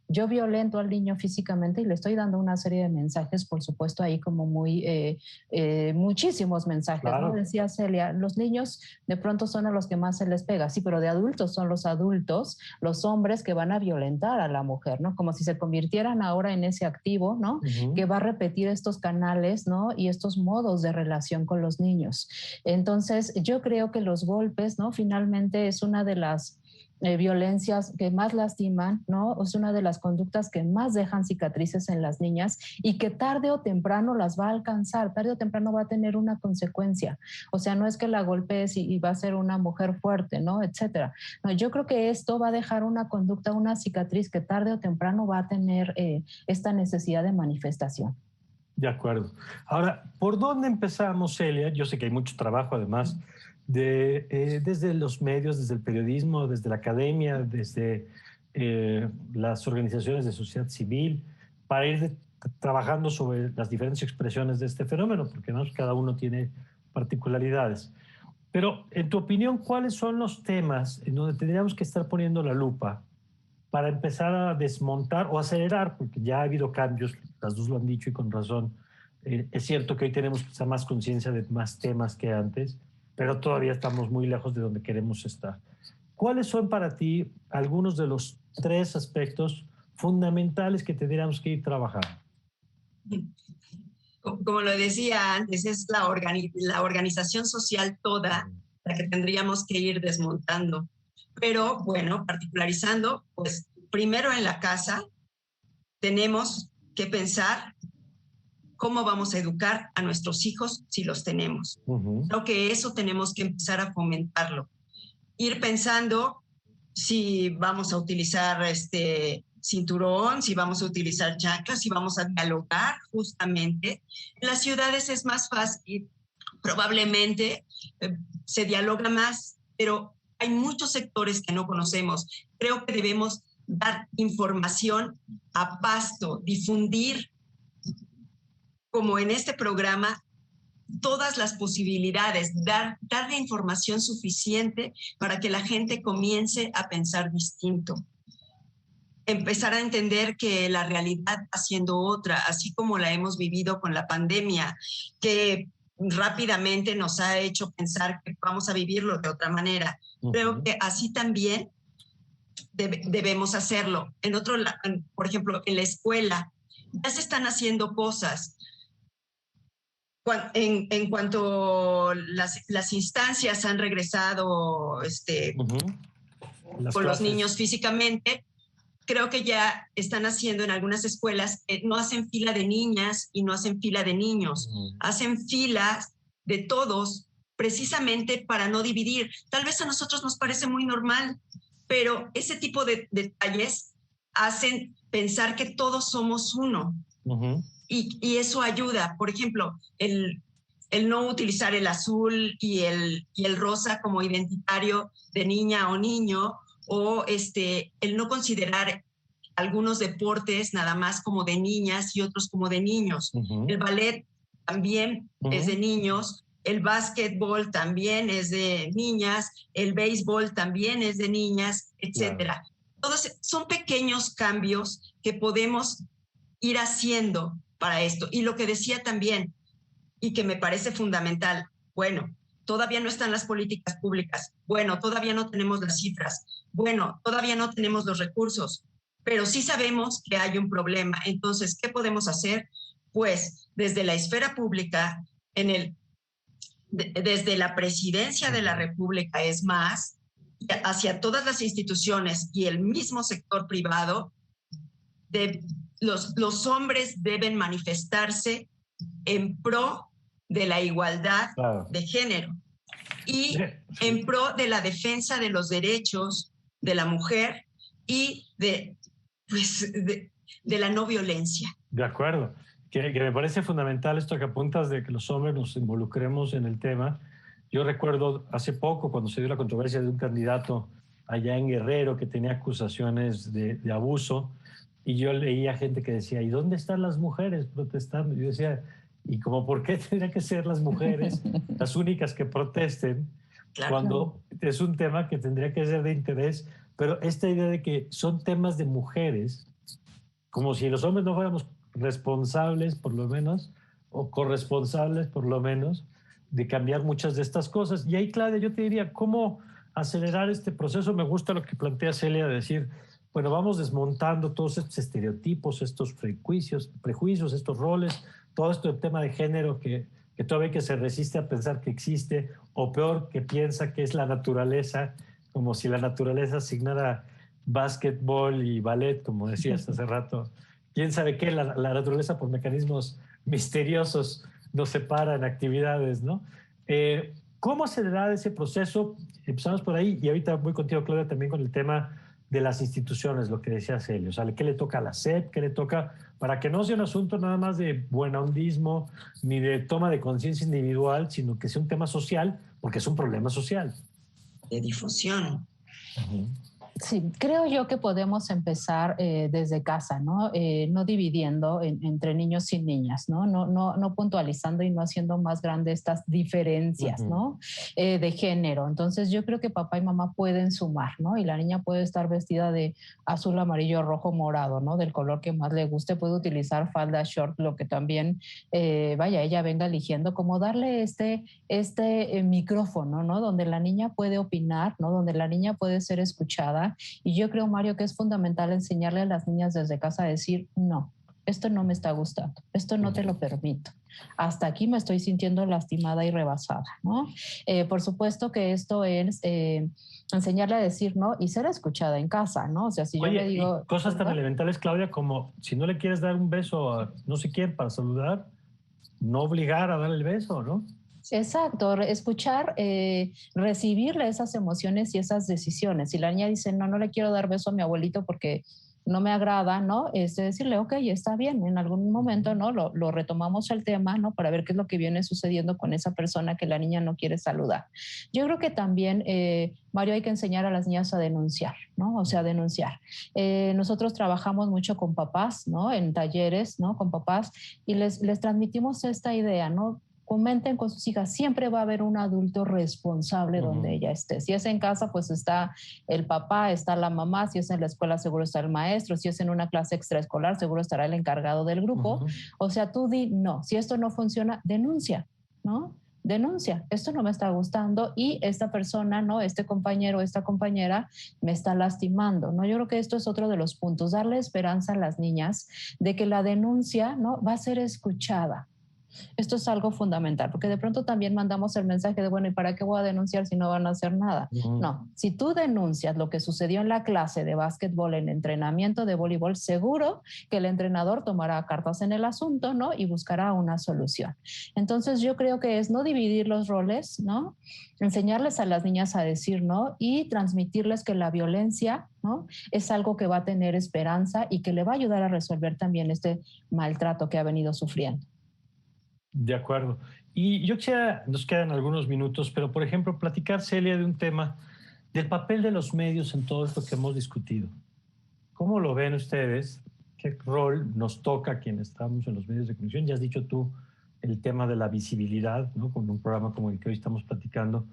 yo violento al niño físicamente y le estoy dando una serie de mensajes, por supuesto, ahí como muchísimos mensajes, claro. ¿No? Decía Celia, los niños de pronto son a los que más se les pega, sí, pero de adultos son los adultos, los hombres que van a violentar a la mujer, ¿no? Como si se convirtieran ahora en ese activo, ¿no? Que va a repetir estos canales, ¿no? Y estos modos de relación con los niños. Entonces, yo creo que los golpes, ¿no? Finalmente es una de las violencias que más lastiman, ¿no? Es una de las conductas que más dejan cicatrices en las niñas y que tarde o temprano las va a alcanzar, tarde o temprano va a tener una consecuencia. O sea, no es que la golpees y va a ser una mujer fuerte, ¿no? Etcétera. No, yo creo que esto va a dejar una conducta, una cicatriz que tarde o temprano va a tener esta necesidad de manifestación. De acuerdo. Ahora, ¿por dónde empezamos, Celia? Yo sé que hay mucho trabajo, además, desde los medios, desde el periodismo, desde la academia, desde las organizaciones de sociedad civil, para ir trabajando sobre las diferentes expresiones de este fenómeno, porque ¿no? Cada uno tiene particularidades. Pero, en tu opinión, ¿cuáles son los temas en donde tendríamos que estar poniendo la lupa para empezar a desmontar o acelerar? Porque ya ha habido cambios, las dos lo han dicho y con razón. Es cierto que hoy tenemos quizá más conciencia de más temas que antes, pero todavía estamos muy lejos de donde queremos estar. ¿Cuáles son para ti algunos de los 3 aspectos fundamentales que tendríamos que ir trabajando? Como lo decía antes, es la organización social toda la que tendríamos que ir desmontando. Pero bueno, particularizando, pues primero en la casa tenemos que pensar cómo vamos a educar a nuestros hijos si los tenemos. Creo que eso tenemos que empezar a fomentarlo. Ir pensando si vamos a utilizar cinturón, si vamos a utilizar chanclas, si vamos a dialogar justamente. En las ciudades es más fácil, probablemente se dialoga más, pero hay muchos sectores que no conocemos. Creo que debemos dar información a pasto, difundir, como en este programa, todas las posibilidades, darle información suficiente para que la gente comience a pensar distinto. Empezar a entender que la realidad va siendo otra, así como la hemos vivido con la pandemia, que rápidamente nos ha hecho pensar que vamos a vivirlo de otra manera. Creo que así también debemos hacerlo. Por ejemplo, en la escuela ya se están haciendo cosas. En cuanto las instancias han regresado con los niños físicamente, creo que ya están haciendo en algunas escuelas, no hacen fila de niñas y no hacen fila de niños, hacen filas de todos precisamente para no dividir. Tal vez a nosotros nos parece muy normal, pero ese tipo de detalles hacen pensar que todos somos uno. Y eso ayuda. Por ejemplo, el no utilizar el azul y el rosa como identitario de niña o niño, o el no considerar algunos deportes nada más como de niñas y otros como de niños. El ballet también es de niños, el básquetbol también es de niñas, el béisbol también es de niñas, etcétera. Todos son pequeños cambios que podemos ir haciendo para esto. Y lo que decía también, y que me parece fundamental, bueno, todavía no están las políticas públicas, bueno, todavía no tenemos las cifras, bueno, todavía no tenemos los recursos, pero sí sabemos que hay un problema. Entonces, ¿qué podemos hacer? Pues desde la esfera pública, desde la presidencia de la República, es más, hacia todas las instituciones y el mismo sector privado, los hombres deben manifestarse en pro de la igualdad de género y en pro de la defensa de los derechos de la mujer y de la no violencia. De acuerdo. Que me parece fundamental esto que apuntas de que los hombres nos involucremos en el tema. Yo recuerdo hace poco cuando se dio la controversia de un candidato allá en Guerrero que tenía acusaciones de abuso, y yo leía gente que decía, ¿y dónde están las mujeres protestando? Y yo decía, ¿y como por qué tendrían que ser las mujeres las únicas que protesten cuando es un tema que tendría que ser de interés? Pero esta idea de que son temas de mujeres, como si los hombres no fuéramos responsables por lo menos, o corresponsables por lo menos, de cambiar muchas de estas cosas. Y ahí, Claudia, yo te diría, ¿cómo acelerar este proceso? Me gusta lo que plantea Celia, de decir, bueno, vamos desmontando todos estos estereotipos, estos prejuicios, estos roles, todo este tema de género que todavía que se resiste a pensar que existe, o peor, que piensa que es la naturaleza como si la naturaleza asignara básquetbol y ballet, como decías hace rato. ¿Quién sabe qué? La naturaleza, por mecanismos misteriosos, nos separa en actividades, ¿no? ¿Cómo se da ese proceso? Empezamos por ahí y ahorita voy contigo, Claudia, también con el tema de las instituciones, lo que decía Celio. O sea, ¿qué le toca a la SEP? ¿Qué le toca? Para que no sea un asunto nada más de buenahondismo ni de toma de conciencia individual, sino que sea un tema social, porque es un problema social. De difusión. Uh-huh. Sí, creo yo que podemos empezar desde casa, ¿no? No dividiendo entre niños y niñas, ¿no? No puntualizando y no haciendo más grandes estas diferencias, ¿no? De género. Entonces yo creo que papá y mamá pueden sumar, ¿no? Y la niña puede estar vestida de azul, amarillo, rojo, morado, ¿no? Del color que más le guste. Puede utilizar falda short, lo que también, ella venga eligiendo, como darle este micrófono, ¿no? Donde la niña puede opinar, ¿no? Donde la niña puede ser escuchada. Y yo creo, Mario, que es fundamental enseñarle a las niñas desde casa a decir, no, esto no me está gustando, esto no te lo permito. Hasta aquí me estoy sintiendo lastimada y rebasada, ¿no? Por supuesto que esto es enseñarle a decir no y ser escuchada en casa, ¿no? O sea, si yo le digo... Cosas tan elementales, Claudia, como si no le quieres dar un beso a no sé quién para saludar, no obligar a darle el beso, ¿no? Exacto, escuchar, recibirle esas emociones y esas decisiones. Si la niña dice, no le quiero dar beso a mi abuelito porque no me agrada, ¿no? Decirle, ok, está bien, en algún momento, ¿no? Lo retomamos el tema, ¿no? Para ver qué es lo que viene sucediendo con esa persona que la niña no quiere saludar. Yo creo que también, Mario, hay que enseñar a las niñas a denunciar, ¿no? O sea, denunciar. Nosotros trabajamos mucho con papás, ¿no? En talleres, ¿no? Con papás y les transmitimos esta idea, ¿no? Comenten con sus hijas, siempre va a haber un adulto responsable donde ella esté. Si es en casa, pues está el papá, está la mamá, si es en la escuela seguro está el maestro, si es en una clase extraescolar seguro estará el encargado del grupo. O sea, tú di no, si esto no funciona, denuncia, ¿no? Denuncia, esto no me está gustando y esta persona, ¿no? Este compañero, esta compañera me está lastimando, ¿no? Yo creo que esto es otro de los puntos, darle esperanza a las niñas de que la denuncia, ¿no? Va a ser escuchada. Esto es algo fundamental, porque de pronto también mandamos el mensaje de, bueno, ¿y para qué voy a denunciar si no van a hacer nada? No, si tú denuncias lo que sucedió en la clase de básquetbol, en entrenamiento de voleibol, seguro que el entrenador tomará cartas en el asunto, ¿no? Y buscará una solución. Entonces yo creo que es no dividir los roles, ¿no? Enseñarles a las niñas a decir no y transmitirles que la violencia, ¿no? Es algo que va a tener esperanza y que le va a ayudar a resolver también este maltrato que ha venido sufriendo. De acuerdo. Y yo quisiera, nos quedan algunos minutos, pero por ejemplo, platicar, Celia, de un tema, del papel de los medios en todo esto que hemos discutido. ¿Cómo lo ven ustedes? ¿Qué rol nos toca a quienes estamos en los medios de comunicación? Ya has dicho tú el tema de la visibilidad, ¿no? Con un programa como el que hoy estamos platicando.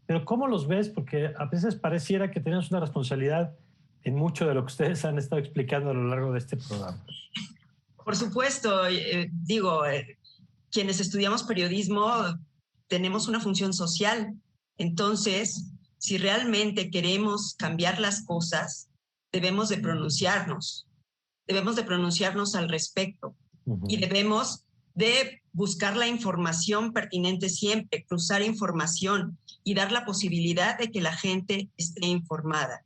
Pero ¿cómo los ves? Porque a veces pareciera que tenemos una responsabilidad en mucho de lo que ustedes han estado explicando a lo largo de este programa. Por supuesto, quienes estudiamos periodismo tenemos una función social. Entonces, si realmente queremos cambiar las cosas, debemos de pronunciarnos al respecto y debemos de buscar la información pertinente siempre, cruzar información y dar la posibilidad de que la gente esté informada.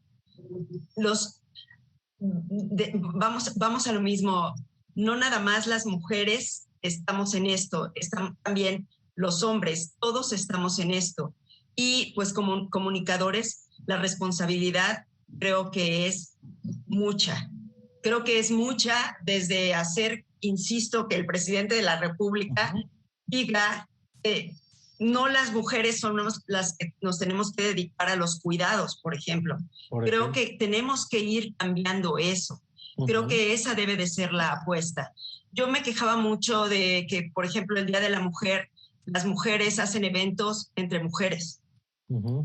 Vamos a lo mismo, no nada más las mujeres estamos en esto, están también los hombres, todos estamos en esto. Y pues como comunicadores, la responsabilidad creo que es mucha. Creo que es mucha desde hacer, insisto, que el presidente de la República diga que no las mujeres son las que nos tenemos que dedicar a los cuidados, por ejemplo. Creo que tenemos que ir cambiando eso. Creo que esa debe de ser la apuesta. Yo me quejaba mucho de que, por ejemplo, el Día de la Mujer, las mujeres hacen eventos entre mujeres.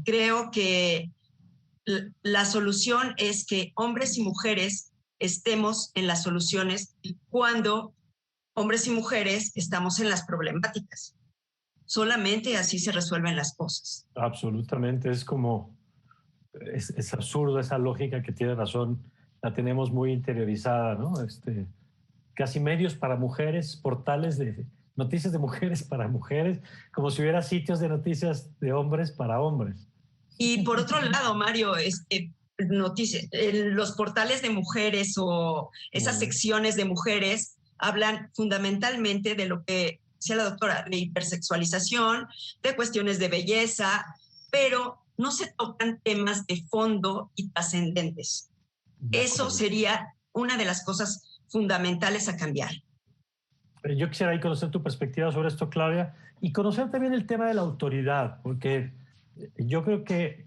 Creo que la solución es que hombres y mujeres estemos en las soluciones cuando hombres y mujeres estamos en las problemáticas. Solamente así se resuelven las cosas. Absolutamente, es como, es absurdo esa lógica que tiene razón, la tenemos muy interiorizada, ¿no? Casi medios para mujeres, portales de noticias de mujeres para mujeres, como si hubiera sitios de noticias de hombres para hombres. Y por otro lado, Mario, noticias, los portales de mujeres o esas secciones de mujeres hablan fundamentalmente de lo que decía la doctora, de hipersexualización, de cuestiones de belleza, pero no se tocan temas de fondo y trascendentes. Eso sería una de las cosas fundamentales a cambiar. Yo quisiera ahí conocer tu perspectiva sobre esto, Claudia, y conocer también el tema de la autoridad, porque yo creo que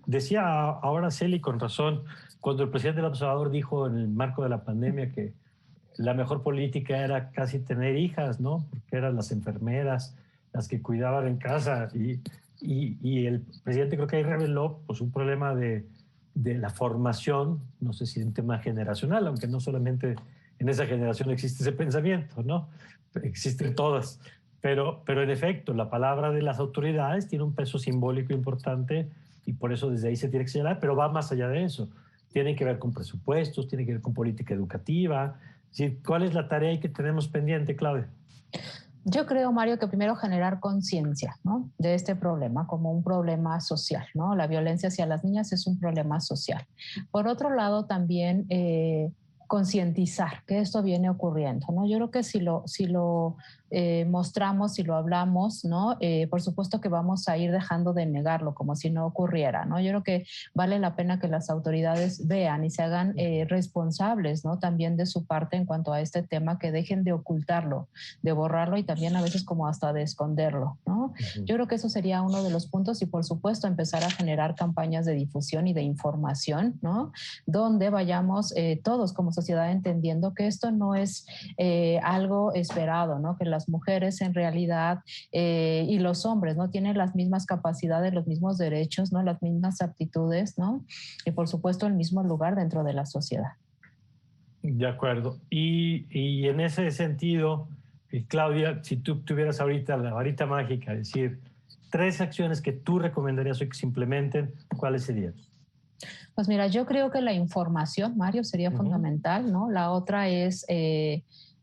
decía ahora Celi con razón, cuando el presidente López Obrador dijo en el marco de la pandemia que la mejor política era casi tener hijas, ¿no? Porque eran las enfermeras las que cuidaban en casa, y el presidente creo que ahí reveló pues, un problema de la formación, no sé si un tema generacional, aunque no solamente en esa generación existe ese pensamiento, ¿no? Existen todas. Pero en efecto, la palabra de las autoridades tiene un peso simbólico importante y por eso desde ahí se tiene que señalar, pero va más allá de eso. Tiene que ver con presupuestos, tiene que ver con política educativa. ¿Sí? ¿Cuál es la tarea que tenemos pendiente, Claudia? Yo creo, Mario, que primero generar conciencia, ¿no?, de este problema como un problema social, ¿no? La violencia hacia las niñas es un problema social. Por otro lado, también concientizar que esto viene ocurriendo, ¿no? Yo creo que si lo mostramos, si lo hablamos, ¿no? Por supuesto que vamos a ir dejando de negarlo como si no ocurriera, ¿no? Yo creo que vale la pena que las autoridades vean y se hagan responsables, ¿no?, también de su parte en cuanto a este tema, que dejen de ocultarlo, de borrarlo y también a veces como hasta de esconderlo, ¿no? Yo creo que eso sería uno de los puntos y por supuesto empezar a generar campañas de difusión y de información, ¿no?, donde vayamos todos como sociedad entendiendo que esto no es algo esperado, ¿no?, que las mujeres en realidad y los hombres no tienen las mismas capacidades, los mismos derechos, ¿no?, las mismas aptitudes, ¿no?, y por supuesto el mismo lugar dentro de la sociedad. De acuerdo. Y en ese sentido, Claudia, si tú tuvieras ahorita la varita mágica, es decir, 3 acciones que tú recomendarías hoy que se implementen, ¿cuáles serían? Pues mira, yo creo que la información, Mario, sería fundamental, ¿no? La otra es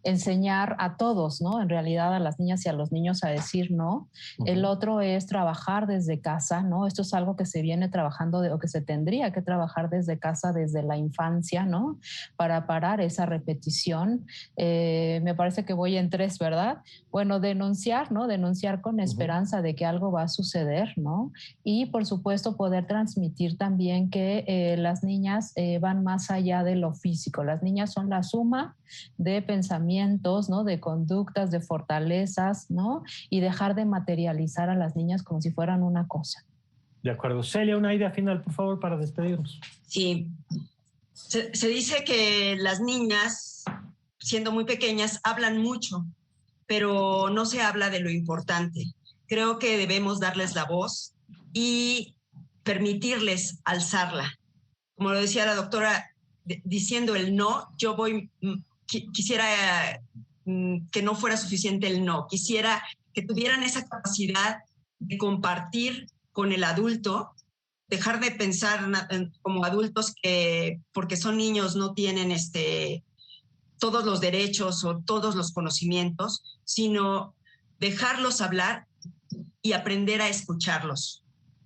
enseñar a todos, ¿no?, en realidad a las niñas y a los niños a decir no. El otro es trabajar desde casa, ¿no? Esto es algo que se viene trabajando o que se tendría que trabajar desde casa, desde la infancia, ¿no?, para parar esa repetición. Me parece que voy en 3, ¿verdad? Bueno, denunciar, ¿no? Denunciar con esperanza de que algo va a suceder, ¿no? Y por supuesto poder transmitir también que las niñas van más allá de lo físico. Las niñas son la suma de pensamientos, ¿no?, de conductas, de fortalezas, ¿no?, y dejar de materializar a las niñas como si fueran una cosa. De acuerdo. Celia, una idea final, por favor, para despedirnos. Sí. Se dice que las niñas, siendo muy pequeñas, hablan mucho, pero no se habla de lo importante. Creo que debemos darles la voz y permitirles alzarla. Como lo decía la doctora, diciendo el no, yo quisiera que no fuera suficiente el no. Quisiera que tuvieran esa capacidad de compartir con el adulto, dejar de pensar como adultos que porque son niños no tienen todos los derechos o todos los conocimientos, sino dejarlos hablar y aprender a escucharlos.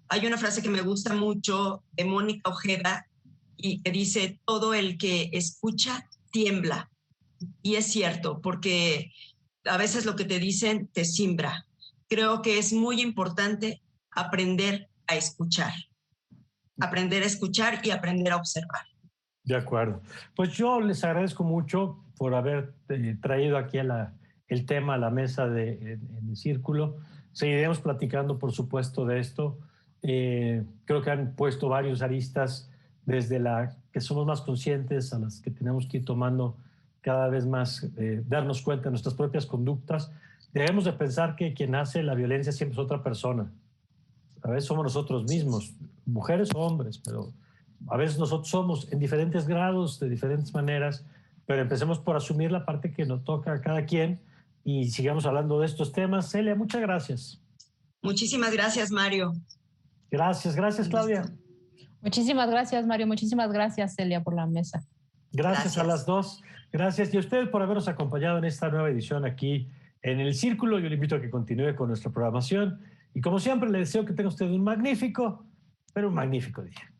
Hay una frase que me gusta mucho de Mónica Ojeda y que dice: todo el que escucha tiembla. Y es cierto, porque a veces lo que te dicen te simbra. Creo que es muy importante aprender a escuchar y aprender a observar. De acuerdo. Pues yo les agradezco mucho por haber traído aquí el tema a la mesa en el círculo. Seguiremos platicando, por supuesto, de esto. Creo que han puesto varios aristas desde la que somos más conscientes a las que tenemos que ir tomando cada vez más, darnos cuenta de nuestras propias conductas. Debemos de pensar que quien hace la violencia siempre es otra persona. A veces somos nosotros mismos, mujeres o hombres, pero a veces nosotros somos en diferentes grados, de diferentes maneras, pero empecemos por asumir la parte que nos toca a cada quien y sigamos hablando de estos temas. Celia, muchas gracias. Muchísimas gracias, Mario. Gracias, Claudia. Muchísimas gracias, Mario. Muchísimas gracias, Celia, por la mesa. Gracias a las dos. Gracias. Y a ustedes por habernos acompañado en esta nueva edición aquí en El Círculo. Yo le invito a que continúe con nuestra programación. Y como siempre, le deseo que tenga usted un magnífico pero un magnífico día.